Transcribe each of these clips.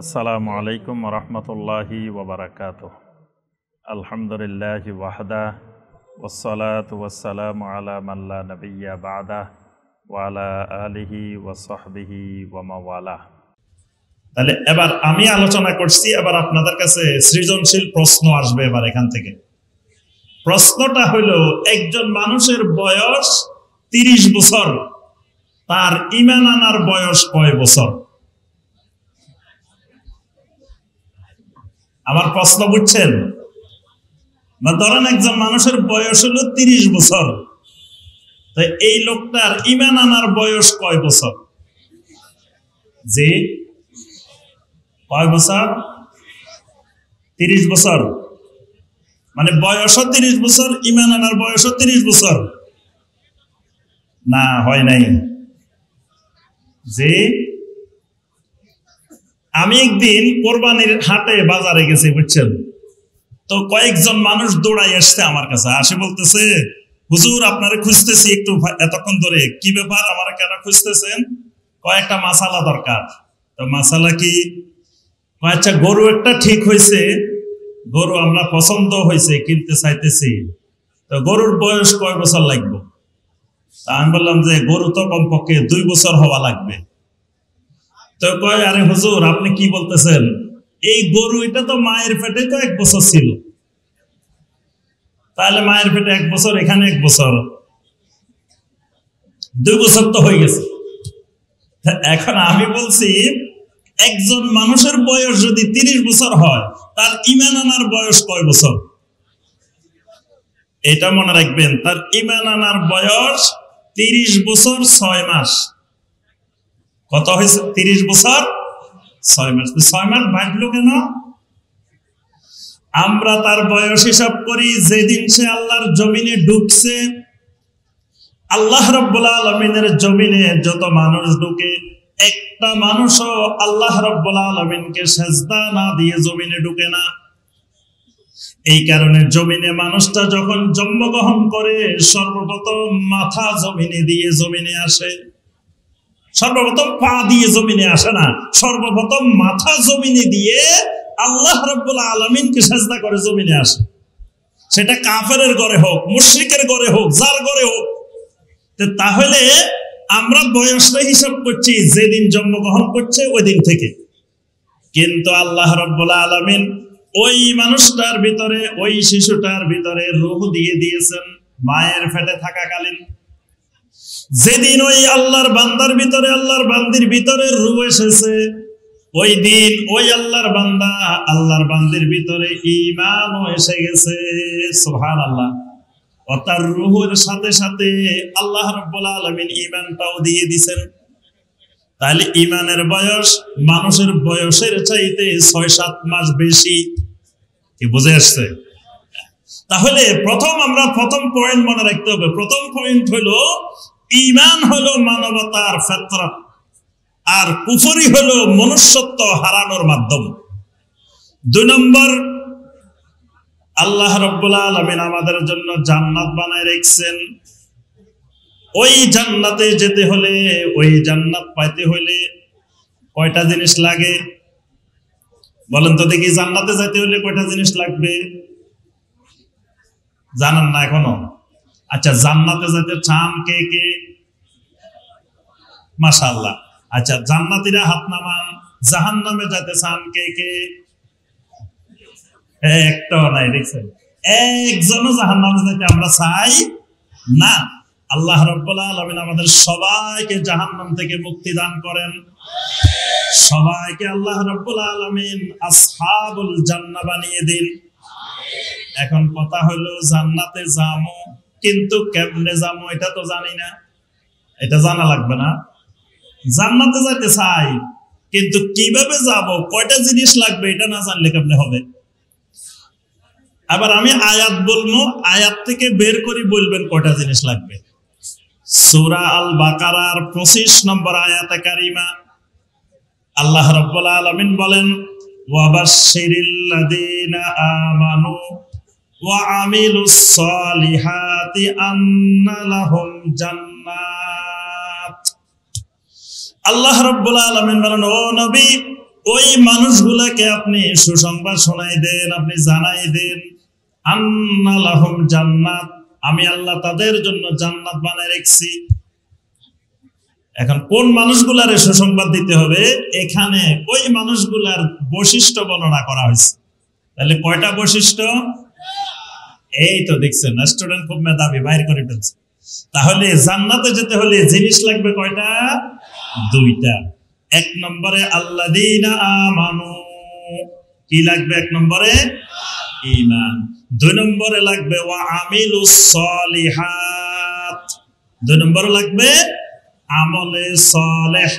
আসসালামু আলাইকুম রহমতুল্লাহি ওবরাকাতুহ। আলহামদুলিল্লাহি ওয়াহদা ওয়াসসালাতু ওয়াসসালামু আলা মান লা নাবিয়্যা বা'দা ওয়া আলা আলিহি ওয়া সাহবিহি ওয়া মাওয়ালা। তাহলে এবার আমি আলোচনা করছি, এবার আপনাদের কাছে সৃজনশীল প্রশ্ন আসবে। এবার এখান থেকে প্রশ্নটা হলো, একজন মানুষের বয়স 30 বছর, তার ঈমান আনার বয়স কয় বছর? আমার প্রশ্ন বুঝছেন? ধরেন একজন মানুষের বয়স হলো 30 বছর, তো এই লোকটার ঈমান আনার বয়স কয় বছর? জি, কয় বছর? 30 বছর। মানে বয়সও 30 বছর, ঈমান আনার বয়সও 30 বছর। না, হয় নাই। জি, আমি একদিন কোরবানির হাটে বাজারে গেছি, বুঝছেন? তো কয়েকজন মানুষ দৌড়াই আসছে আমার কাছে, আসে বলতেছে, হুজুর আপনারা খুঁজতেছি একটু এতক্ষণ ধরে। কি ব্যাপার, আমার কেন খুঁজতেছেন? কয়েকটা মাসালা দরকার। তো মাসালা কি? আচ্ছা, গরু একটা ঠিক হয়েছে, গরু আমরা পছন্দ হয়েছে, কিনতে চাইতেছি, তো গরুর বয়স কয় বছর লাগবে? আমি বললাম যে গরু তো কমপক্ষে 2 বছর হওয়া লাগবে। তো কয়, আরে হুজুর আপনি কি বলতেছেন? এই গরু এটা তো মায়ের পেটে তো 1 বছর ছিল, তাহলে মায়ের পেটে 1 বছর, এখানে 1 বছর, 2 বছর তো হয়ে গেছে। এখন আমি বলছি, একজন মানুষের বয়স যদি 30 বছর হয়, তার ঈমান আনার বয়স কয় বছর? এটা মনে রাখবেন, তার ঈমান আনার বয়স 30 বছর 6 মাস। কত হয়েছে? 30 বছর 6 মাস। 6 মাস বাঁচলো কেন? আমরা তার বয়স হিসাব করি যেদিন সে আল্লাহর জমিনে ঢুকছে। আল্লাহ রাব্বুল আলামিনের জমিনে যত মানুষ ঢুকে, একটা মানুষও আল্লাহ রাব্বুল আলামিনকে সিজদা না দিয়ে জমিনে ঢুকে না। এই কারণে জমিনে মানুষটা যখন জন্মগ্রহণ করে, সর্বপ্রথম মাথা জমিনে দিয়ে জমিনে আসে। সর্বপ্রথম পা দিয়ে জমিনে আসে না, সর্বপ্রথম মাথা জমিনে দিয়ে আল্লাহ রাব্বুল আলামিনকে সিজদা করে জমিনে আসে। সেটা কাফেরের ঘরে হোক, মুশরিকের ঘরে হোক, যার ঘরে হোক। তাহলে আমরা বয়সটা হিসাব করছি যেদিন জন্মগ্রহণ করছে ওই দিন থেকে। কিন্তু আল্লাহ রাব্বুল আলামিন ওই মানুষটার ভিতরে, ওই শিশুটার ভিতরে রূহ দিয়ে দিয়েছেন মায়ের পেটে থাকাকালীন। যেদিন ওই আল্লাহর বান্দার ভিতরে, আল্লাহর বান্দির ভিতরে রূহ এসেছে, ওই দিন ওই আল্লাহর বান্দা, আল্লাহর বান্দির ভিতরে ঈমানও এসে গেছে। সুবহানাল্লাহ। ও তার রূহের সাথে সাথে আল্লাহ রাব্বুল আলামিন ঈমানটাও দিয়ে দিবেন। তাহলে ঈমানের বয়স মানুষের বয়সের চাইতে 6-7 মাস বেশি। কি বুঝে আসছে? তাহলে আমরা প্রথম পয়েন্ট মনে রাখতে হবে। প্রথম পয়েন্ট হলো, ঈমান হলো মানবতার ফিতরত, আর কুফরি হলো মনুষ্যত্ব হারানোর মাধ্যম। 2 নম্বর, আল্লাহ রাব্বুল আলামিন আমাদের জন্য জান্নাত বানায় রেখেছেন। ওই জান্নাতে যেতে হলে, ওই জান্নাত পাইতে হলে কয়টা জিনিস লাগে বলেন তো দেখি? জান্নাতে যেতে হলে কয়টা জিনিস লাগবে? জানেন না এখনো? আচ্ছা, জান্নাতে যেতে চান কে কে? মাশাআল্লাহ। আচ্ছা, জান্নাতীরা হাত নামান। জাহান্নামে যেতে চান কে কে? একটাও নাই, দেখছেন? একজনও জাহান্নামে যেতে আমরা চাই না। আল্লাহ রাব্বুল আলামিন আমাদের সবাইকে জাহান্নাম থেকে মুক্তি দান করেন। সবাইকে আল্লাহ রাব্বুল আলামিন আসহাবুল জান্নাহ বানিয়ে দিন। এখন কথা হলো, জান্নাতে যাবো, কিন্তু কেমনে যাবো এটা তো জানি না। এটা জানা লাগবে না? জান্নাতে যেতে চাই, কিন্তু কিভাবে যাব, কয়টা জিনিস লাগবে, এটা না জানলে কেমনে হবে? আবার আমি আয়াত বলবো, আয়াত থেকে বের করে বলবেন কয়টা জিনিস লাগবে। সূরা আল বাকারার 25 নম্বর আয়াতে কারিমা আল্লাহ রাব্বুল আলামিন বলেন, ওয়াবাশশিরিল লাযিনা আমানু ওয়া আমিলুস সালিহাতি আন্না লাহুম জান্নাত। আল্লাহ রাব্বুল আলামিন বলেন, ও নবী, ওই মানুষগুলাকে আপনি সুসংবাদ শোনাই দেন, আপনি জানাই দেন আন্না লাহুম জান্নাত, আমি আল্লাহ তাদের জন্য জান্নাত বানায় রেখেছি। এখন কোন মানুষগুলার সুসংবাদ দিতে হবে, এখানে ওই মানুষগুলার বৈশিষ্ট্য বর্ণনা করা হয়েছে। তাহলে কয়টা বৈশিষ্ট্য? এই তো দেখছেন স্টুডেন্ট খুব মেধাবী, বাইর করে ফেলছে। তাহলে জান্নাতে যেতে হলে জিনিস লাগবে কয়টা? দুইটা। এক নম্বরে আল্লাযীনা আমানু, কি লাগবে? এক নম্বরে ঈমান। দুই নম্বরে লাগবে ওয়া আমিলুস সলিহাত, দুই নম্বরে লাগবে আমলে সালেহ।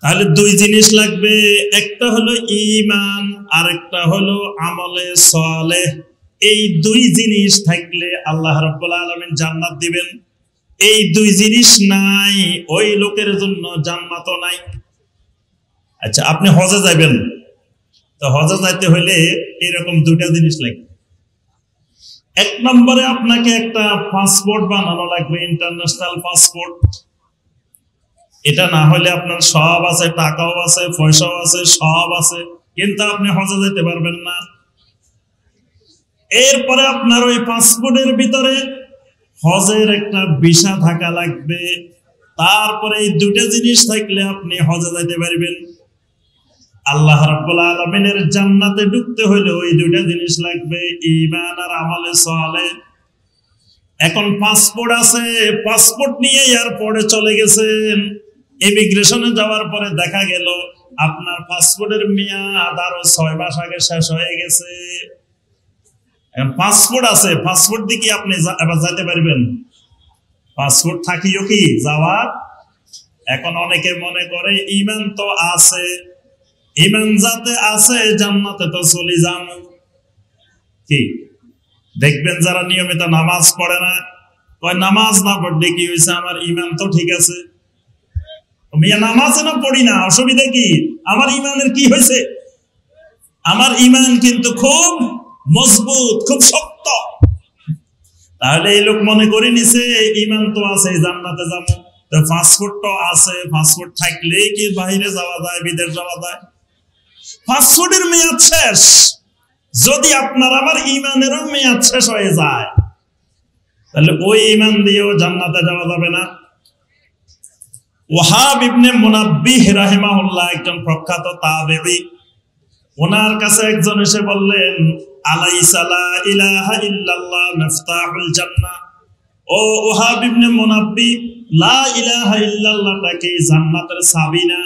তাহলে দুই জিনিস লাগবে, একটা হলো ঈমান আর একটা হলো আমলে সালেহ। এই দুই জিনিস থাকলে আল্লাহ রাব্বুল আলামিন জান্নাত দিবেন। এই দুই জিনিস নাই, ওই লোকের জন্য জান্নাতও নাই। আচ্ছা, আপনি হজে যাবেন, তো হজে যাইতে হলে এরকম দুইটা জিনিস লাগবে। এক নম্বরে আপনাকে একটা পাসপোর্ট বানানো লাগবে, ইন্টারন্যাশনাল পাসপোর্ট। এটা না হলে আপনার সব আছে, টাকাও আছে, পয়সাও আছে, সব আছে, কিন্তু আপনি হজে যেতে পারবেন না। এরপরে আপনার ওই পাসপোর্টের ভিতরে হজের একটা ভিসা থাকা লাগবে। তারপরে এই দুটো জিনিস থাকলে আপনি হজে যেতে পারবেন। আল্লাহ রাব্বুল আলামিনের জান্নাতে ঢুকতে হলে ওই দুটো জিনিস লাগবে, ঈমান আর আমলে সালেহ। এখন পাসপোর্ট আছে, পাসপোর্ট নিয়ে এয়ারপোর্টে চলে গেছেন, ইমিগ্রেশনে যাওয়ার পরে দেখা গেল আপনার পাসপোর্টের মেয়াদ আরো 6 মাস আগে শেষ হয়ে গেছে। এখন পাসপোর্ট আছে, পাসপোর্ট দিয়ে কি আপনি এবার যেতে পারবেন? পাসপোর্ট থাকিও কি যাওয়া? এখন অনেকে মনে করে ঈমান তো আছে, ঈমান যাতে আছে জান্নাতে তো চলে যান। কি দেখবেন যারা নিয়মিত নামাজ পড়ে না, কয় নামাজ না পড়লে কি হয়েছে, আমার ঈমান তো ঠিক আছে। মিয়া নামাজ না পড়ি না, অসুবিধা কি? আমার ঈমানের কি হয়েছে? আমার ঈমান কিন্তু খুব মজবুত, খুব শক্ত। তাহলে এই লোক মনে করে নিছে ঈমান তো আছে, জান্নাতে যাবো। তো পাসপোর্ট তো আছে, পাসপোর্ট থাকলেই কি বাইরে যাওয়া যায়, বিদেশ যাওয়া যায়? পাসপোর্টের মেয়াদ শেষ। যদি আপনার আমার ঈমানেরও মেয়াদ শেষ হয়ে যায়, তাহলে ওই ঈমান দিয়েও জান্নাতে যাওয়া যাবে না। ওয়াহাব ইবনে মুনাব্বিহ রাহিমাহুল্লাহ একজন প্রখ্যাত তাবেঈ, ওনার কাছে একজন এসে বললেন, আলাইসা লা ইলাহা ইল্লাল্লাহ মিফতাহুল জান্নাহ। ও ওয়াহাব ইবনে মুনাব্বিহ, লা ইলাহা ইল্লাল্লাহটা কি জান্নাতের চাবি না?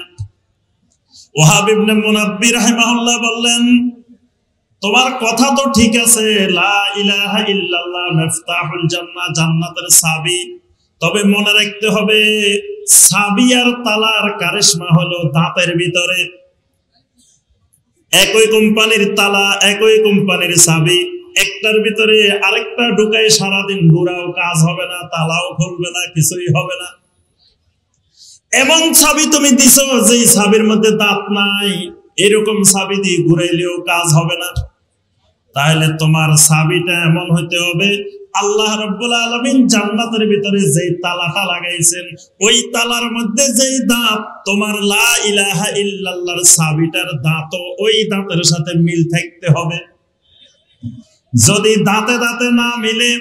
ওয়াহাব ইবনে মুনাব্বিহ রাহিমাহুল্লাহ বললেন, তোমার কথা তো ঠিক আছে, লা ইলাহা ইল্লাল্লাহ মিফতাহুল জান্নাহ, জান্নাতের চাবি। তবে মনে রাখতে হবে চাবি আর তালার কারিশমা হলো দাঁতের ভিতরে। একই কোম্পানির তালা, একই কোম্পানির চাবি, একটার ভিতরে আরেকটা ঢুকাই সারাদিন ঘোরাও কাজ হবে না, তালাও খুলবে না, কিছুই হবে না। এমন চাবি তুমি দিছো যে চাবির মধ্যে দাঁত নাই, এরকম চাবি দিয়ে ঘুরাইলেও কাজ হবে না। তাহলে তোমার চাবিটা এমন হইতে হবে, আল্লাহ রাব্বুল আলামিন জান্নাতের ভিতরে যেই তালাটা লাগাইছেন, ওই তালার মধ্যে যেই দাঁত, তোমার লা ইলাহা ইল্লাল্লাহর চাবিটার দাঁতও ওই দাঁতের সাথে মিল থাকতে হবে। যদি দাঁতে দাঁতে না মিলে,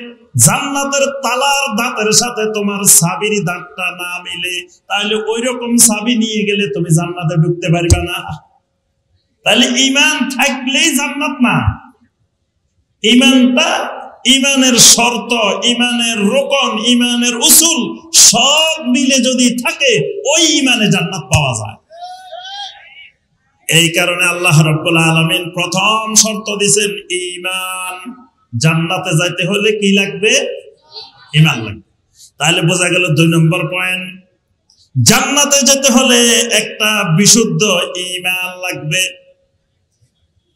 জান্নাতের তালার দাঁতের সাথে তোমার চাবির দাঁতটা না মিলে, তাহলে ওই রকম চাবি নিয়ে গেলে তুমি জান্নাতে ঢুকতে পারবে না। তাহলে ঈমান থাকলেই জান্নাত না। ঈমানটা, ঈমানের শর্ত, ঈমানের রোকন, ঈমানের উসুল সব মিলে যদি থাকে, ওই ঈমানে জান্নাত পাওয়া যায়। এই কারণে আল্লাহ রাব্বুল আলামিন প্রথম শর্ত দিয়েছেন ঈমান। জান্নাতে যাইতে হলে কি লাগবে? ঈমান লাগবে। তাহলে বোঝা গেল 2 নম্বর পয়েন্ট, জান্নাতে যেতে হলে একটা বিশুদ্ধ ঈমান লাগবে।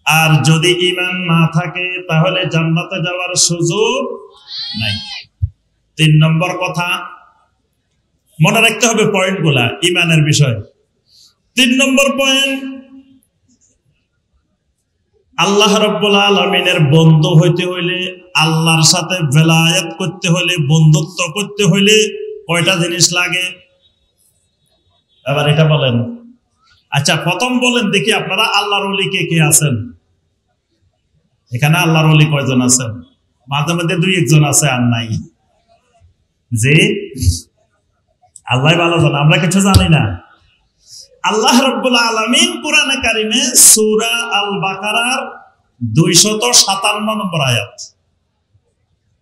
আর যদি ঈমান না থাকে তাহলে জান্নাতে যাওয়ার সুযোগ নাই। 3 নম্বর কথা মনে রাখতে হবে পয়েন্টগুলা ঈমানের বিষয়। 3 নম্বর পয়েন্ট, আল্লাহ রাব্বুল আলামিনের বন্ধু হইতে হইলে, আল্লাহর সাথে বেলায়েত করতে হলে, বন্ধুত্ব করতে হইলে কয়টা জিনিস লাগে? এবার এটা বলেন। আচ্ছা, প্রথম বলেন দেখি আপনারা আল্লাহর ওলি কে কে আছেন? এখানে আল্লাহর ওলি কয়জন আছেন? মাঝে মধ্যে দুই একজন আছে, আর নাই। যে আল্লাহ ভালো জানে, আমরা কিছু জানি না। আল্লাহ রাব্বুল আলামিন কোরআনে কারিমে সূরা আল বাকারার 257 নম্বর আয়াত,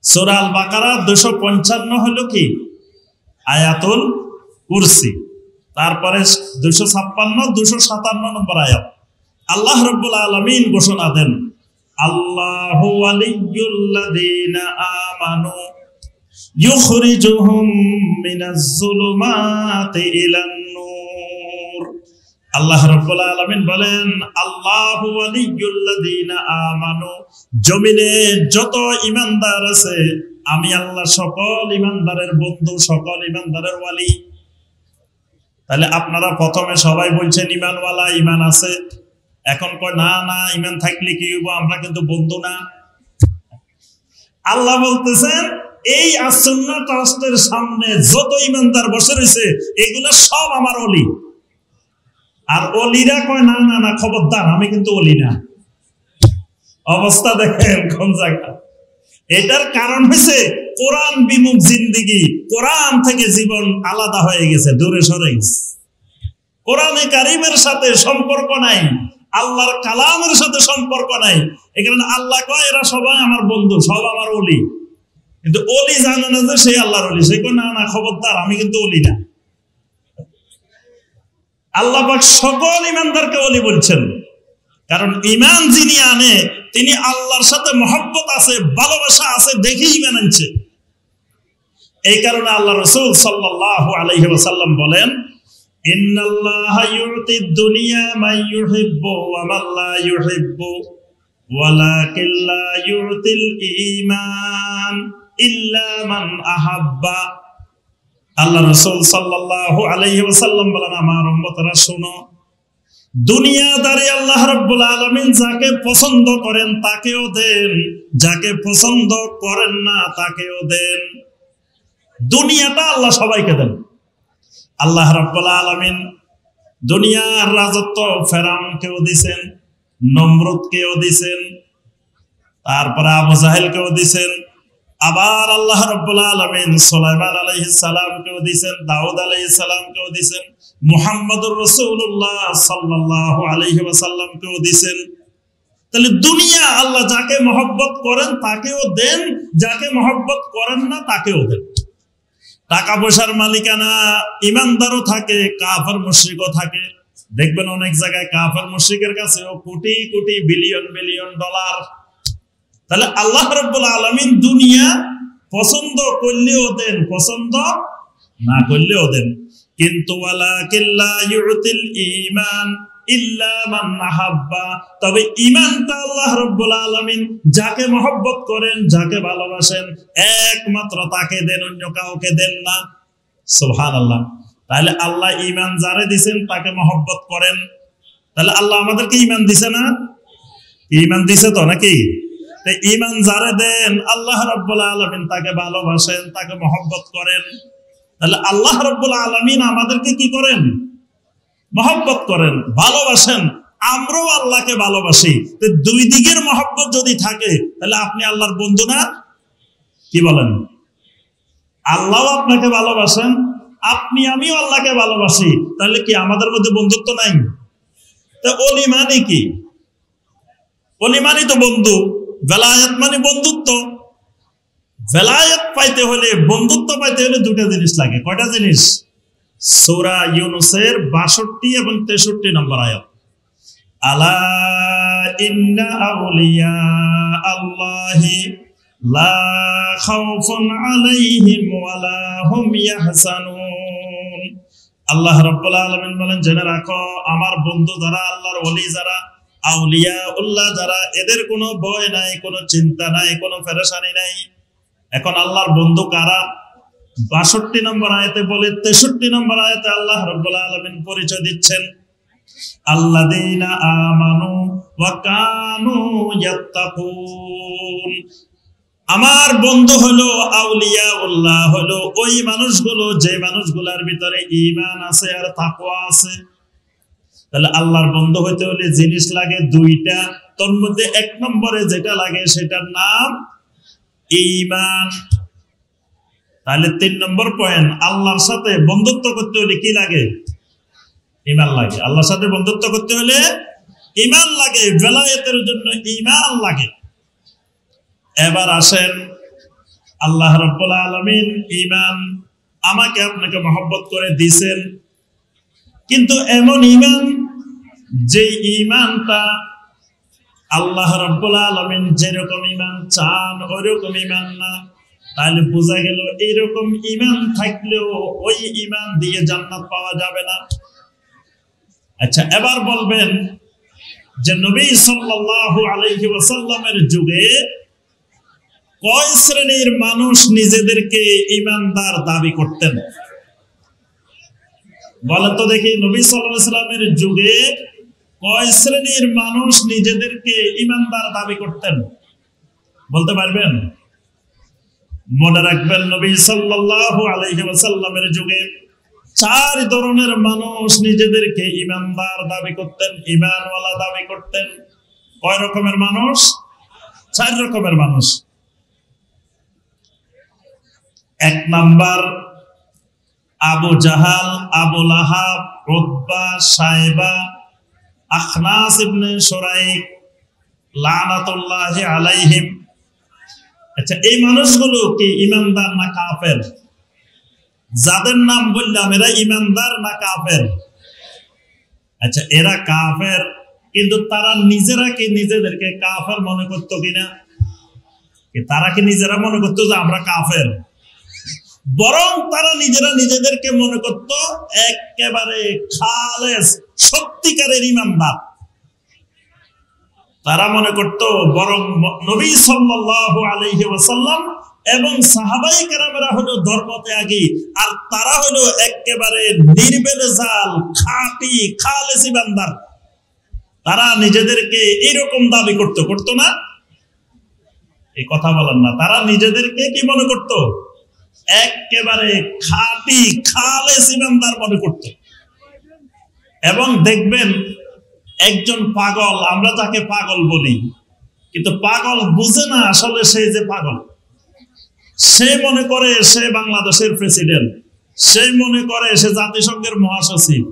সূরা আল বাকারা 255 হলো কি আয়াতুল কুরসি, তারপরে 256 257 নম্বর আয়াত আল্লাহ রাব্বুল আলামিন ঘোষণা দেন, আল্লাহু ওয়ালিয়্যুল্লাযীনা আমানু ইউখরিজুহুম মিনাজ যুলুমাতি ইলান নূর। আল্লাহ রাব্বুল আলামিন বলেন, আল্লাহু ওয়ালিয়্যুল্লাযীনা আমানু, জমিনে যত ঈমানদার আছে আমি আল্লাহ সকল ঈমানদারের বন্ধু, সকল ঈমানদারের ওয়ালি। তাহলে আপনারা প্রথমে সবাই বলছেন ঈমানওয়ালা, ঈমান আছে, এখন কয় না না ঈমান থাকলে কি হইব, আমরা কিন্তু বন্ধু না। আল্লাহ বলতেছেন এই আসুন্নাহ ট্রাস্টের সামনে যত ঈমানদার বসে রয়েছে এগুলো সব আমার ওলি। আর ওলিরা কয় না না না, খবরদার আমি কিন্তু ওলি না। অবস্থা দেখেন কোন জায়গা। এটার কারণ হয়েছে কোরআন বিমুখ জিন্দেগি, কোরআন থেকে জীবন আলাদা হয়ে গেছে, দূরে সরে গেছে। কোরআনে কারিমের সাথে সম্পর্ক নাই, আল্লাহর কালামের সাথে সম্পর্ক নাই। এই কারণে আল্লাহ কয় এরা সবাই আমার বন্ধু, সব আমার ওলি। কিন্তু ওলি জানে না যে সে আল্লাহর ওলি, সে কয় না না খবরদার আমি কিন্তু ওলি না। আল্লাহ পাক সকল ঈমানদারকে ওলি বলছেন, কারণ ঈমান যিনি আনে তিনি আল্লাহর সাথে মহব্বত আছে, ভালোবাসা আছে দেখে ঈমান আনছে। এই কারণে আল্লাহ রাসূল সাল্লাল্লাহু আলাইহি ওয়াসাল্লাম বলেন, ইন্নাল্লাহা ইউতিদ দুনিয়া মান ইউহিব্বু ওয়া মান লা ইউহিব্বু ওয়ালাকিন লা ইউতিল ঈমান ইল্লা মান আহাব্বা। আল্লাহ রাসূল সাল্লাল্লাহু আলাইহি ওয়াসাল্লাম বলেন, আমার উম্মতরা শোনো, দুনিয়াদারি আল্লাহ রাব্বুল আলামিন যাকে পছন্দ করেন তাকেও দেন, যাকে পছন্দ করেন না তাকেও দেন। দুনিয়াটা আল্লাহ সবাইকে দেন। আল্লাহ রাব্বুল আলামিন দুনিয়ার রাজত্ব ফেরাউনকেও দিবেন, নমরুদকেও দিবেন, তারপরে আবু জাহেলকেও দিবেন। আবার আল্লাহ রাব্বুল আলামিন সুলাইমান আলাইহিস সালামকেও দিবেন, দাউদ আলাইহিস সালামকেও দিবেন, মুহাম্মদুর রাসূলুল্লাহ সাল্লাল্লাহু আলাইহি ওয়াসাল্লামকেও দিবেন। তাহলে দুনিয়া আল্লাহ যাকে মহব্বত করেন তাকেও দেন, যাকে মহব্বত করেন না তাকেও দেন। টাকা পয়সার মালিকানা ঈমানদারও থাকে, কাফের মুশরিকও থাকে। দেখবেন অনেক জায়গায় কাফের মুশরিকের কাছেও crore crore billion billion dollar. তাহলে আল্লাহ রাব্বুল আলামিন দুনিয়া পছন্দ করলেও দেন, পছন্দ না করলেও দেন। কিন্তু ওয়ালাকিন লা ইউতিল ঈমান ইল্লা মান আহাব্বা, তবে ঈমানটা আল্লাহ রাব্বুল আলামিন যাকে মহব্বত করেন, যাকে ভালোবাসেন একমাত্র তাকে দেন, অন্য কাউকে দেন না। সুবহানাল্লাহ। তাহলে আল্লাহ ঈমান যারে দিবেন তাকে মহব্বত করেন। তাহলে আল্লাহ আমাদেরকে ঈমান দিছে না? ঈমান দিছে তো নাকি? ঈমান যারে দেন আল্লাহ রাব্বুল আলামিন তাকে ভালোবাসেন, তাকে মহব্বত করেন। তাহলে আল্লাহ রাব্বুল আলামিন আমাদেরকে কি করেন? মহব্বত করেন, ভালোবাসেন। আমরাও আল্লাহকে ভালোবাসি। তো দুই দিকের মহব্বত যদি থাকে তাহলে আপনি আল্লাহর বন্ধু না? কি বলেন? আল্লাহও আপনাকে ভালোবাসেন, আপনি আমিও আল্লাহকে ভালোবাসি, তাহলে কি আমাদের মধ্যে বন্ধুত্ব নাই? তো ওলি মানে কি? ওলি মানে তো বন্ধু, বেলায়েত মানে বন্ধুত্ব। বেলায়েত পাইতে হলে, বন্ধুত্ব পাইতে হলে দুটা জিনিস লাগে। কয়টা জিনিস? সূরা ইউনূসের 62 এবং 63 নম্বর আয়াত, আলা ইন্না আউলিয়া আল্লাহি লা খাউফুন আলাইহিম ওয়া লা হুম ইয়াহজানুন। আল্লাহ রাব্বুল আলামিন বলেন, জেনে রাখো আমার বন্ধু যারা, আল্লাহর ওলি যারা, আউলিয়া উল্লাহ যারা, এদের কোনো ভয় নাই, কোনো চিন্তা নাই, কোনো পেরেশানি নাই। এখন আল্লাহর বন্ধু কারা? 62 নম্বর আয়াতে বলে, 63 নম্বর আয়াতে আল্লাহ রাব্বুল আলামিন পরিচয় দিচ্ছেন, আল্লাযীনা আমানু ওয়া কানু ইয়াত্তাকুন। আমার বন্ধু হলো, আউলিয়া উল্লাহ হলো ওই মানুষগুলো যে মানুষগুলোর ভিতরে ঈমান আছে আর তাকওয়া আছে। তাহলে আল্লাহর বন্ধু হইতে হলে জিনিস লাগে দুইটা, তোর মধ্যে এক নম্বরে যেটা লাগে সেটার নাম ঈমান। তাহলে 3 নম্বর পয়েন্ট, আল্লাহর সাথে বন্ধুত্ব করতে হলে কি লাগে? ঈমান লাগে। আল্লাহর সাথে বন্ধুত্ব করতে হলে ঈমান লাগে, বেলায়েতের জন্য ঈমান লাগে। এবার আসেন, আল্লাহ রাব্বুল আলামিন ঈমান আমাকে আপনাকে মহব্বত করে দিয়েছেন, কিন্তু এমন ঈমান যে ঈমানটা আল্লাহ রাব্বুল আলামিন যেরকম ঈমান চান ওইরকম ঈমান না। তাহলে বোঝা গেল এইরকম ঈমান থাকলেও ওই ঈমান দিয়ে জান্নাত পাওয়া যাবে না। আচ্ছা, এবার বলবেন যে নবী সাল্লাল্লাহু আলাইহি ওয়াসাল্লামের যুগে কয় শ্রেণীর মানুষ নিজেদেরকে ঈমানদার দাবি করতেন? বলেন তো দেখি, নবী সাল্লাল্লাহু আলাইহি ওয়াসাল্লামের যুগে কয় শ্রেণীর মানুষ নিজেদেরকে ঈমানদার দাবি করতেন? বলতে পারবেন? মনে রাখবেন, নবী সাল্লাল্লাহু আলাইহি ওয়াসাল্লামের যুগে 4 ধরনের মানুষ নিজেদেরকে ঈমানদার দাবি করতেন, ঈমানওয়ালা দাবি করতেন। কয় রকমের মানুষ? 4 রকমের মানুষ। 1 নাম্বার আবু জাহাল, আবু লাহাব, উতবা, সাইবা, আখনাস ইবনে শুরাইক লানাতুল্লাহি আলাইহিম। আচ্ছা, এই মানুষগুলো কি ঈমানদার না কাফের? যাদের নাম বললাম এরা ঈমানদার না কাফের? আচ্ছা, এরা কাফের, কিন্তু তারা নিজেরা কি নিজেদেরকে কাফের মনে করতো কিনা? তারা কি নিজেরা মনে করতো যে আমরা কাফের? বরং তারা নিজেরা নিজেদেরকে মনে করত একেবারে খালেস, সত্যিকারের ঈমানদার। তারা মনে করত বরং নবী সাল্লাল্লাহু আলাইহি ওয়াসাল্লাম এবং সাহাবায়ে কেরামেরা হলো ধর্মত্যাগী, আর তারা হলো একেবারে নির্বেজাল, খাঁটি, খালেস ঈমানদার। তারা নিজেদেরকে এরকম দাবি করতো না? এই কথা বলেন না। তারা নিজেদেরকে কি মনে করত? একেবারে খাঁটি, খালেস ঈমানদার মনে করত। এবং দেখবেন, একজন পাগল, আমরা তাকে পাগল বলি, কিন্তু পাগল বুঝে না আসলে সে যে পাগল। সে মনে করে সে বাংলাদেশের প্রেসিডেন্ট, সে মনে করে সে জাতিসংঘের মহাসচিব।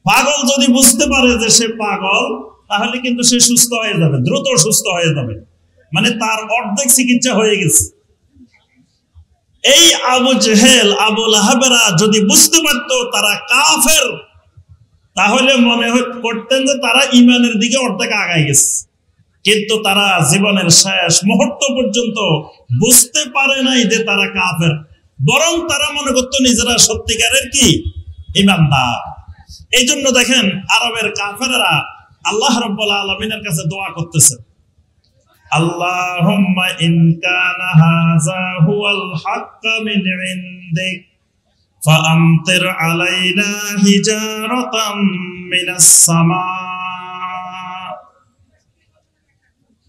পাগল যদি বুঝতে পারে যে সে পাগল, তাহলে কিন্তু সে সুস্থ হয়ে যাবে, দ্রুত সুস্থ হয়ে যাবে, মানে তার অর্ধেক চিকিৎসা হয়ে গেছে। এই আবু জেহেল, আবু লাহাবেরা যদি বুঝতে পারতো তারা কাফের, তাহলে মনে করতেন যে তারা ঈমানের দিকে অর্ধেক আগায় গেছে। কিন্তু তারা জীবনের শেষ মুহূর্ত পর্যন্ত বুঝতে পারে নাই যে তারা কাফের, বরং তারা মনে করতো নিজেরা সত্যিকারের কি ঈমানদার। এই জন্য দেখেন, আরবের কাফেররা আল্লাহ রাব্বুল আলামিনের কাছে দোয়া করতেছে, আল্লাহুম্মা ইন কানা হাযা হুয়াল হাক্কা মিন ইনদিক ফাআমতির আলাইনা হিজারাতাম মিনাস সামা।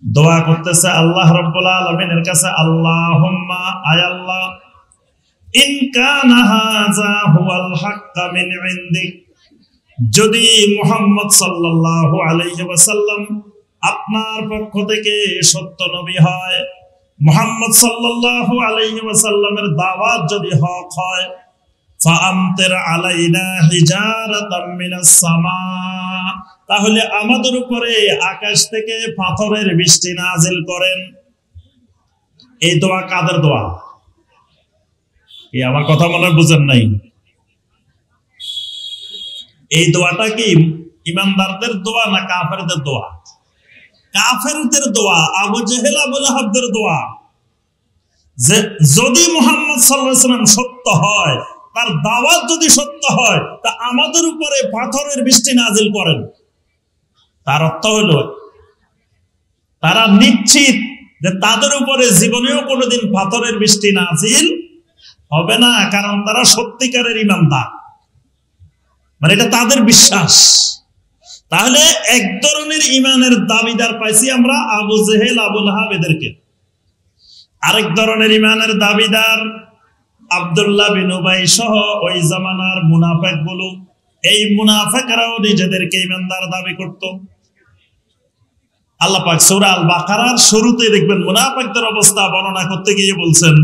দোয়া করতেছে আল্লাহ রাব্বুল আলামিনের কাছে, আল্লাহুম্মা, আয় আল্লাহ, ইন কানা হাযা হুয়াল হাক্কা মিন ইনদিক, যদি মুহাম্মদ সাল্লাল্লাহু আলাইহি ওয়াসাল্লাম আপনার পক্ষ থেকে সত্য নবী হয়, মুহাম্মদ সাল্লাল্লাহু আলাইহি ওয়াসাল্লামের দাওয়াত যদি হক হয়, ফাআমতির আলাইনা হিজারাতাম মিনাস সামা, তাহলে আমাদের উপরে আকাশ থেকে পাথরের বৃষ্টি নাজিল করেন। এই দোয়া কাদের দোয়া? এই আমার কথা মনে বুঝেন নাই? এই দোয়াটা কি ঈমানদারদের দোয়া না কাফেরদের দোয়া? কাফেরদের দোয়া, আবু জেহেল, আবু লাহাবদের দোয়া। যে যদি মুহাম্মদ সাল্লাল্লাহু আলাইহি ওয়াসাল্লাম সত্য হয়, তার দাওয়াত যদি সত্য হয়, তা আমাদের উপরে পাথরের বৃষ্টি নাজিল করেন। তার অর্থ হলো তারা নিশ্চিত যে তাদের উপরে জীবনেও কোনোদিন পাথরের বৃষ্টি নাজিল হবে না, কারণ তারা সত্যিকারের ঈমানদার, মানে এটা তাদের বিশ্বাস। তাহলে এক ধরনের ঈমানের দাবিদার পাইছি আমরা আবু জেহেল, আবু লাহাব এদেরকে। আরেক ধরনের ঈমানের দাবিদার আব্দুল্লাহ বিন উবাই সহ ওই জামানার মুনাফিক গুলো, এই মুনাফিকরাও নিজেদেরকে ঈমানদার দাবি করত। আল্লাহ পাক সূরা আল বাকারার শুরুতে দেখবেন মুনাফিকদের অবস্থা বর্ণনা করতে গিয়ে বলছেন,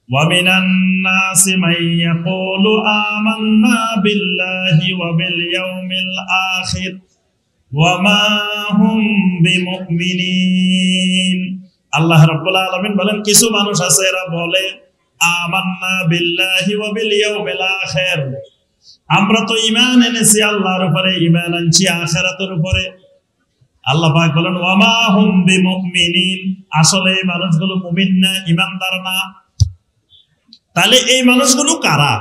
ওয়া মিনান নাসি মান ইয়াকুলু আমান্না বিল্লাহি ওয়া বিল ইয়াউমিল আখির ওয়া মা হুম বিমুমিনিন। আল্লাহ রাব্বুল আলামিন বলেন, কিছু মানুষ আছে এরা বলে আমান্না বিল্লাহি ওয়া বিল ইয়াউমিল আখির, আমরা তো ঈমান এনেছি আল্লাহর উপরে, ঈমান আনছি আখিরাতের উপরে। আল্লাহ পাক বলেন ওয়া মা হুম বিমুমিনিন, আসলে এই মানুষগুলো মুমিন না, ঈমানদার না। তাহলে এই মানুষগুলো কারা?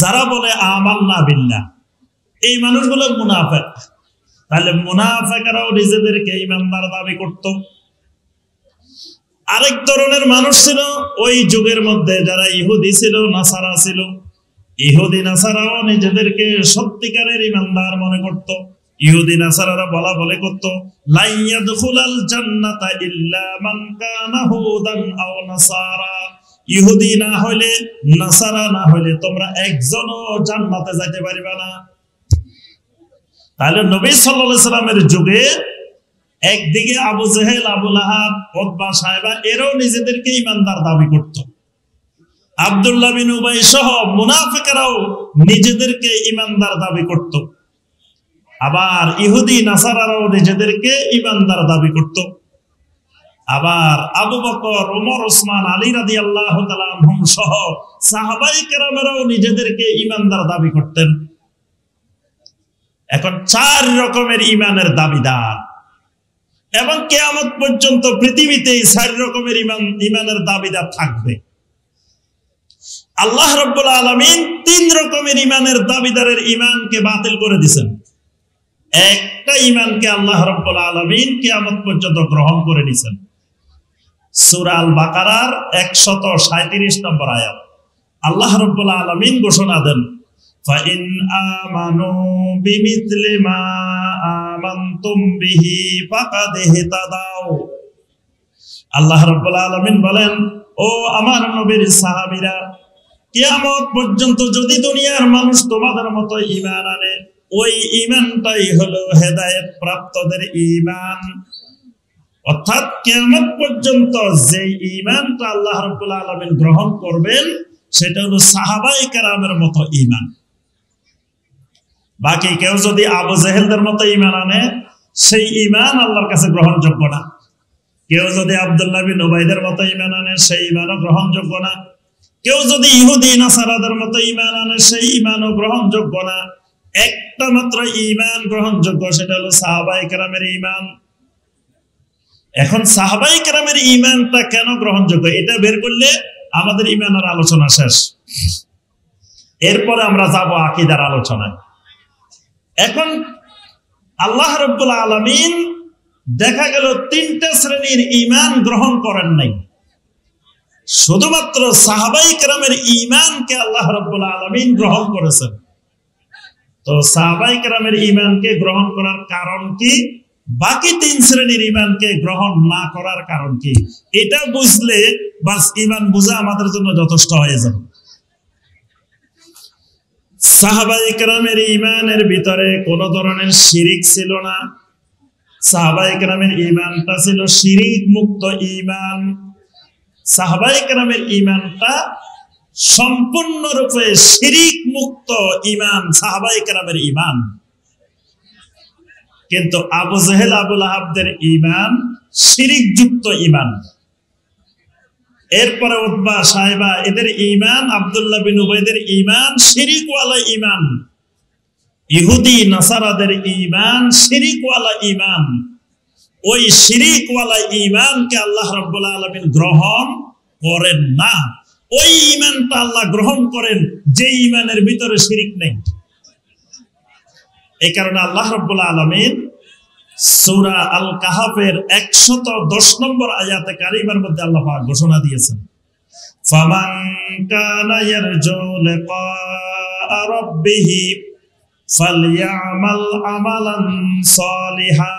যারা বলে আমান্না বিল্লাহ, এই মানুষগুলো মুনাফিক। তাহলে মুনাফিকরাও নিজেদেরকে ঈমানদার দাবি করত। আরেক ধরনের মানুষ ছিল ওই যুগের মধ্যে, যারা ইহুদি ছিল, নাসারা ছিল। ইহুদি নাসারাও নিজেদেরকে সত্যিকারের ঈমানদার মনে করত। ইহুদি নাসারারা বলা বলে করত, লা ইয়াদখুলাল জান্নাতা ইল্লা মান কানা হুদান আও নাসারা, ইহুদি না হইলে, নাসারা না হইলে তোমরা একজনও জান্নাতে যাইতে পারিবা না। তাহলে নবী সাল্লাল্লাহু আলাইহি সাল্লামের যুগে একদিকে আবু জেহেল, আবু লাহাব, উতবা, সাইবা এরাও নিজেদেরকে ঈমানদার দাবি করত। আব্দুল্লাহ বিন উবাই সহ মুনাফিকরাও নিজেদেরকে ঈমানদার দাবি করত। আবার ইহুদি নাসারারাও নিজেদেরকে ঈমানদার দাবি করত। আবার আবু বকর, ওমর, ওসমান, আলী রাদিয়াল্লাহু তাআলা আনহুম সহ সাহাবায়ে কেরামেরাও নিজেদেরকে ঈমানদার দাবি করতেন। এখন 4 রকমের ঈমানের দাবিদার, এবং কিয়ামত পর্যন্ত পৃথিবীতে এই 4 রকমের ঈমানের দাবিদার থাকবে। আল্লাহ রাব্বুল আলামিন 3 রকমের ঈমানের দাবিদারের ঈমানকে বাতিল করে দিয়েছেন। একটা ঈমানকে আল্লাহ রাব্বুল আলামিন কিয়ামত পর্যন্ত গ্রহণ করে নিয়েছেন। সূরা আল বাকারার 137 নম্বর আয়াত আল্লাহ রাব্বুল আলামিন ঘোষণা দেন, ফাইন আমানু বিমিসলি মা আমানতুম বিহি ফাকাদ ইহতাদাও। আল্লাহ রাব্বুল আলামিন বলেন, ও আমার নবীর সাহাবীরা, কিয়ামত পর্যন্ত যদি দুনিয়ার মানুষ তোমাদের মতো ঈমান আনে, ওই ঈমানটাই হলো হেদায়েত প্রাপ্তদের ঈমান। অর্থাৎ কিয়ামত পর্যন্ত যে ঈমানটা আল্লাহ রাব্বুল আলামিন গ্রহণ করবেন সেটা হলো সাহাবায়ে কেরামের মতো ঈমান। বাকি কেউ যদি আবু জেহেলদের মতো ঈমান আনে, সেই ঈমান আল্লাহর কাছে গ্রহণযোগ্য না। কেউ যদি আব্দুল্লাহ বিন উবাইদের মতো ঈমান আনে, সেই ঈমানও গ্রহণযোগ্য না। কেউ যদি ইহুদি নাসারাদের মতো ঈমান আনে, সেই ঈমানও গ্রহণযোগ্য না। একটা মাত্র ঈমান গ্রহণযোগ্য, সেটা হলো সাহাবায়ে কেরামের ঈমান। এখন সাহাবায়ে কেরামের ঈমানটা কেন গ্রহণযোগ্য, এটা বের করলে আমাদের ঈমানের আলোচনা শেষ। এরপরে আমরা যাব আকীদার আলোচনায়। এখন আল্লাহ রাব্বুল আলামিন দেখা গেল 3টা শ্রেণীর ঈমান গ্রহণ করেন নাই। শুধুমাত্র সাহাবায়ে কেরামের ঈমানকে আল্লাহ রাব্বুল আলামিন গ্রহণ করেছেন। তো সাহাবায়ে কেরামের ঈমানকে গ্রহণ করার কারণ কি, বাকি 3 শ্রেণীর ঈমানকে গ্রহণ না করার কারণ কি, এটা বুঝলে বাস ঈমান বোঝা আমাদের জন্য যথেষ্ট হয়ে যাবে। সাহাবায়ে কেরামের ঈমানের ভিতরে কোনো ধরনের শিরিক ছিল না। সাহাবায়ে কেরামের ঈমানটা ছিল শিরিক মুক্ত ঈমান। সাহাবায়ে কেরামের ঈমানটা সম্পূর্ণরূপে শিরিক মুক্ত ঈমান, সাহাবায়ে কেরামের ঈমান। কিন্তু আবু জেহেল, আবু লাহাবদের ঈমান শিরিক যুক্ত ঈমান। এরপরে উতবা, সাইবা এদের ঈমান, আব্দুল্লাহ বিন উবাইদের ঈমান শিরিকওয়ালা ঈমান। ইহুদি নাসারাদের ঈমান শিরিকওয়ালা ঈমান। ওই শিরিকওয়ালা ঈমানকে আল্লাহ রাব্বুল আলামিন গ্রহণ করেন না। ওই ঈমানটা আল্লাহ গ্রহণ করেন যে ঈমানের ভিতরে শিরিক নেই। এই কারণে আল্লাহ রাব্বুল আলামিন সূরা আল কাহাফের 110 নম্বর আয়াতে কারিমার মধ্যে আল্লাহ পাক ঘোষণা দিয়েছেন, ফামান কানা ইয়ারজু লিকা রাব্বিহি ফালইআমাল আমালান সালিহা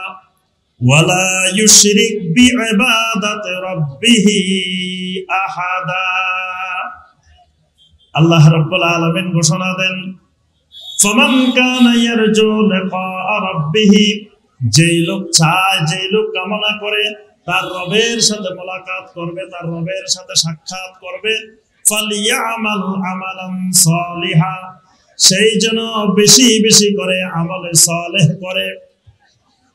ওয়ালা ইউশরিক বিইবাদাতি রাব্বিহি আহাদা। আল্লাহ রাব্বুল আলামিন ঘোষণা দেন, ফামান কানা ইয়ারজু লিকা রাব্বিহি, যেই লোক চায়, যেই লোক কামনা করে তার রবের সাথে মোলাকাত করবে, তার রবের সাথে সাক্ষাৎ করবে, ফালিয়ামাল আমালান সালিহা, সেই জন্য বেশি বেশি করে আমলে সালেহ করে।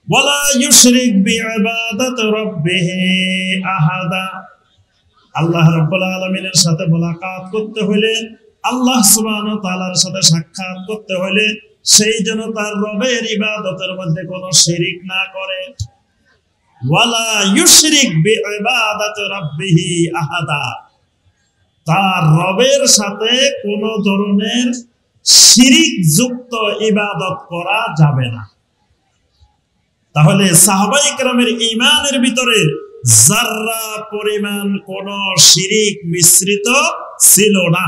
ওয়ালা ইউশরিক বিইবাদাতি রাব্বিহি আহাদা, আল্লাহ রাব্বুল আলামিনের সাথে মোলাকাত করতে হলে, আল্লাহ সুবহানাহু ওয়া তাআলার সাথে সাক্ষাৎ করতে হলে সেই জন্য তার রবের ইবাদতের মধ্যে কোনো শিরিক না করে। ওয়ালা ইউশরিক বিইবাদাতি রাব্বিহি আহাদা, তার রবের সাথে কোনো ধরনের শিরিক যুক্ত ইবাদত করা যাবে না। তাহলে সাহাবায়ে কেরামের ঈমানের ভিতরে যাররা পরিমাণ কোন শিরিক মিশ্রিত ছিল না।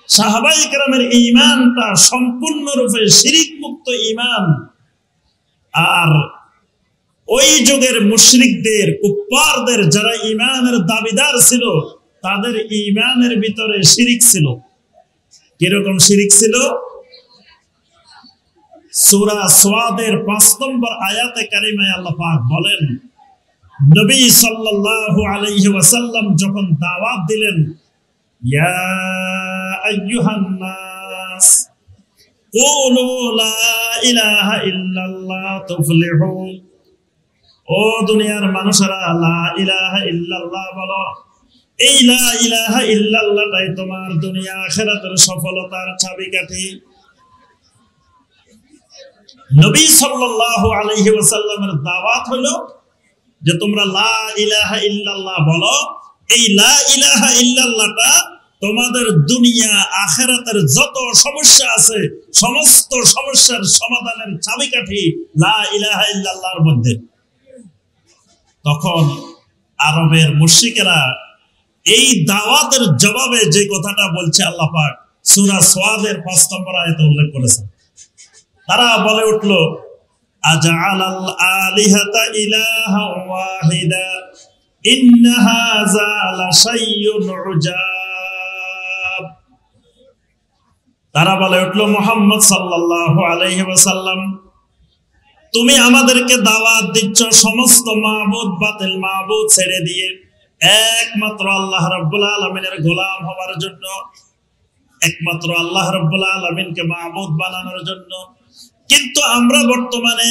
সাহাবায়ে কেরামের ঈমানটা সম্পূর্ণরূপে শিরিক মুক্ত ঈমান। আর ওই যুগের মুশরিকদের, কুফফারদের যারা ঈমানের দাবিদার ছিল, তাদের ঈমানের ভিতরে শিরিক ছিল। কিরকম শিরিক ছিল? সূরা সাদের 5 নম্বর আয়াতে কারিমায় আল্লাহ পাক বলেন, নবী সাল্লাল্লাহু আলাইহি ওয়াসাল্লাম যখন দাওয়াত দিলেন, ইয়া আইয়ুহান নাস কুলু লা ইলাহা ইল্লাল্লাহ তুফলিহু, ও দুনিয়ার মানুষেরা লা ইলাহা ইল্লাল্লাহ বলো। এই লা ইলাহা ইল্লাল্লাহটাই তোমার দুনিয়া আখিরাতের সফলতার চাবিকাঠি। নবী সাল্লাল্লাহু আলাইহি ওয়াসাল্লামের দাওয়াত হলো যে তোমরা লা ইলাহা ইল্লাল্লাহ বলো। এই লা ইলাহা ইল্লাল্লাহটা তোমাদের দুনিয়া আখিরাতের যত সমস্যা আছে সমস্ত সমস্যার সমাধানের চাবিকাঠি লা ইলাহা ইল্লাল্লাহর মধ্যে। তখন আরবের মুশরিকেরা এই দাওয়াতের জবাবে যে কথাটা বলছে আল্লাহ পাক সূরা সাদের 5 নম্বর আয়াতে উল্লেখ করেছেন, তারা বলে উঠল, আজআলাল আলিহাতা ইলাহা ওয়াহিদা ইন্না হাযা লাশাইউন উজাব। তারা বলে উঠল, মুহাম্মদ সাল্লাল্লাহু আলাইহি ওয়াসাল্লাম, তুমি আমাদেরকে দাওয়াত দিচ্ছ সমস্ত মাবুদ, বাতিল মাবুদ ছেড়ে দিয়ে একমাত্র আল্লাহ রাব্বুল আলামিনের গোলাম হওয়ার জন্য, একমাত্র আল্লাহ রাব্বুল আলামিনকে মাবুদ বানানোর জন্য। কিন্তু আমরা বর্তমানে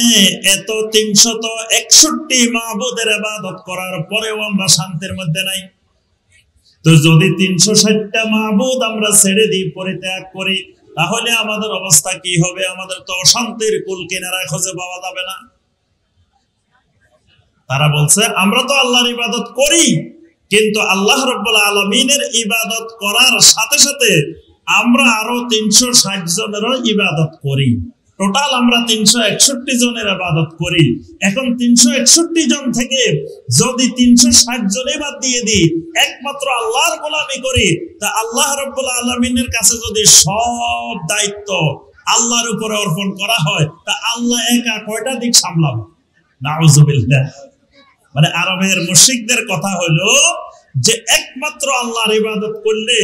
এত 361 মাবুদের ইবাদত করার পরেও আমরা শান্তির মধ্যে নাই। তো যদি 360টা মাবুদ আমরা ছেড়ে দিই, পরিত্যাগ করি, তাহলে আমাদের অবস্থা কি হবে? আমাদের তো অশান্তির কুল কিনারা খুঁজে পাওয়া যাবে না। তারা বলছে, আমরা তো আল্লাহর ইবাদত করি, কিন্তু আল্লাহ রাব্বুল আলামিনের ইবাদত করার সাথে সাথে আমরা আরো 360 জনেরও ইবাদত করি। টোটাল আমরা 361 জনের ইবাদত করি। এখন 361 জন থেকে যদি 360 জনে বাদ দিয়ে দিই, একমাত্র আল্লাহর গোলামি করি, তা আল্লাহ রাব্বুল আলামিনের কাছে যদি সব দায়িত্ব আল্লাহর উপরে অর্পণ করা হয়, তা আল্লাহ একা কয়টা দিক সামলাবে? নাউযুবিল্লাহ। মানে আরবের মুশরিকদের কথা হলো যে একমাত্র আল্লাহর ইবাদত করলে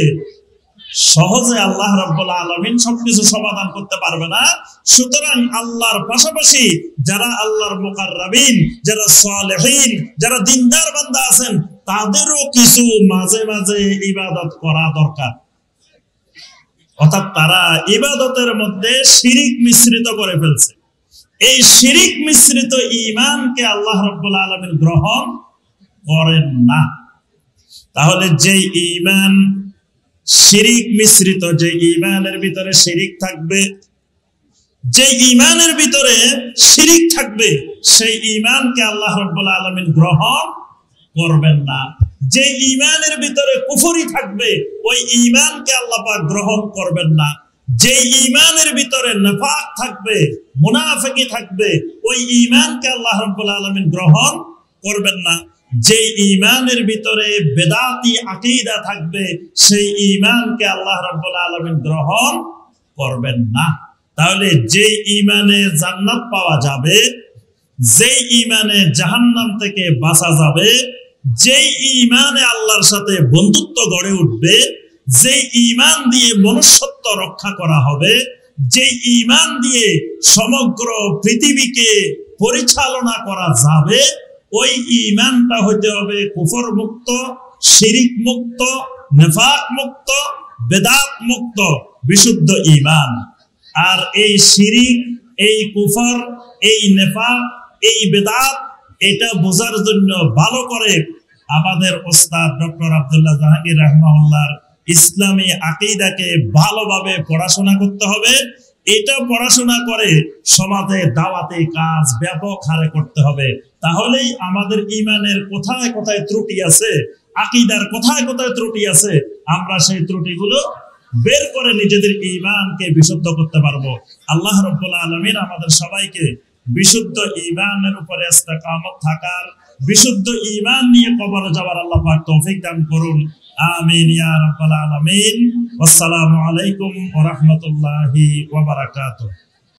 সহজে আল্লাহ রাব্বুল আলামিন সবকিছু সমাধান করতে পারবে না। সুতরাং আল্লাহর পাশাপাশি যারা আল্লাহর মুকাররাবিন, যারা সালেহিন, যারা দিনদার বান্দা আছেন, তাদেরও কিছু মাঝে মাঝে ইবাদত করা দরকার। অর্থাৎ তারা ইবাদতের মধ্যে শিরিক মিশ্রিত করে ফেলছে। এই শিরিক মিশ্রিত ঈমানকে আল্লাহ রাব্বুল আলামিন গ্রহণ করেন না। তাহলে যে ঈমান শিরিক মিশ্রিত, যে ঈমানের ভিতরে শিরিক থাকবে, যে ঈমানের ভিতরে শিরিক থাকবে, সেই ঈমানকে আল্লাহ রাব্বুল আলামিন গ্রহণ করবেন না। যে ঈমানের ভিতরে কুফরি থাকবে, ওই ঈমানকে আল্লাহ পাক গ্রহণ করবেন না। যে ঈমানের ভিতরে নিফাক থাকবে, মুনাফিকি থাকবে, ওই ঈমানকে আল্লাহ রাব্বুল আলামিন গ্রহণ করবেন না। যে ঈমানের ভিতরে বেদাতি আকীদা থাকবে, সেই ঈমানকে আল্লাহ রাব্বুল আলামিন গ্রহণ করবেন না। তাহলে যে ঈমানে জান্নাত পাওয়া যাবে, যে ঈমানে জাহান্নাম থেকে বাঁচা যাবে, যে ঈমানে আল্লাহর সাথে বন্ধুত্ব গড়ে উঠবে, যে ঈমান দিয়ে মনুষ্যত্ব রক্ষা করা হবে, যে ঈমান দিয়ে সমগ্র পৃথিবীকে পরিচালনা করা যাবে, ওই ঈমানটা হইতে হবে কুফর মুক্ত, শিরিক মুক্ত, নেফাক মুক্ত, বেদাত মুক্ত, বিশুদ্ধ ঈমান। আর এই শিরিক, এই কুফর, এই নেফাক, এই বেদাত, এটা বোঝার জন্য ভালো করে আমাদের ওস্তাদ ডক্টর আব্দুল্লাহ জাহাঙ্গীর রাহমাহুল্লাহর ইসলামী আকীদাকে ভালোভাবে পড়াশোনা করতে হবে। এটা পড়াশোনা করে সমাজে দাওয়াতে কাজ ব্যাপক হারে করতে হবে। তাহলেই আমাদের ঈমানের কোথায় কোথায় ত্রুটি আছে, আকীদার কোথায় কোথায় ত্রুটি আছে, আমরা সেই ত্রুটিগুলো বের করে নিজেদের ঈমানকে বিশুদ্ধ করতে পারবো। আল্লাহ রাব্বুল আলামিন আমাদের সবাইকে বিশুদ্ধ ঈমানের উপরে ইস্তেকামত থাকার, বিশুদ্ধ ঈমান নিয়ে কবরে যাওয়ার আল্লাহ পাক তৌফিক দান করুন। আমিন ইয়া রাব্বাল আলামিন। আসসালামু আলাইকুম ওয়া রাহমাতুল্লাহি ওয়া বারাকাতুহু।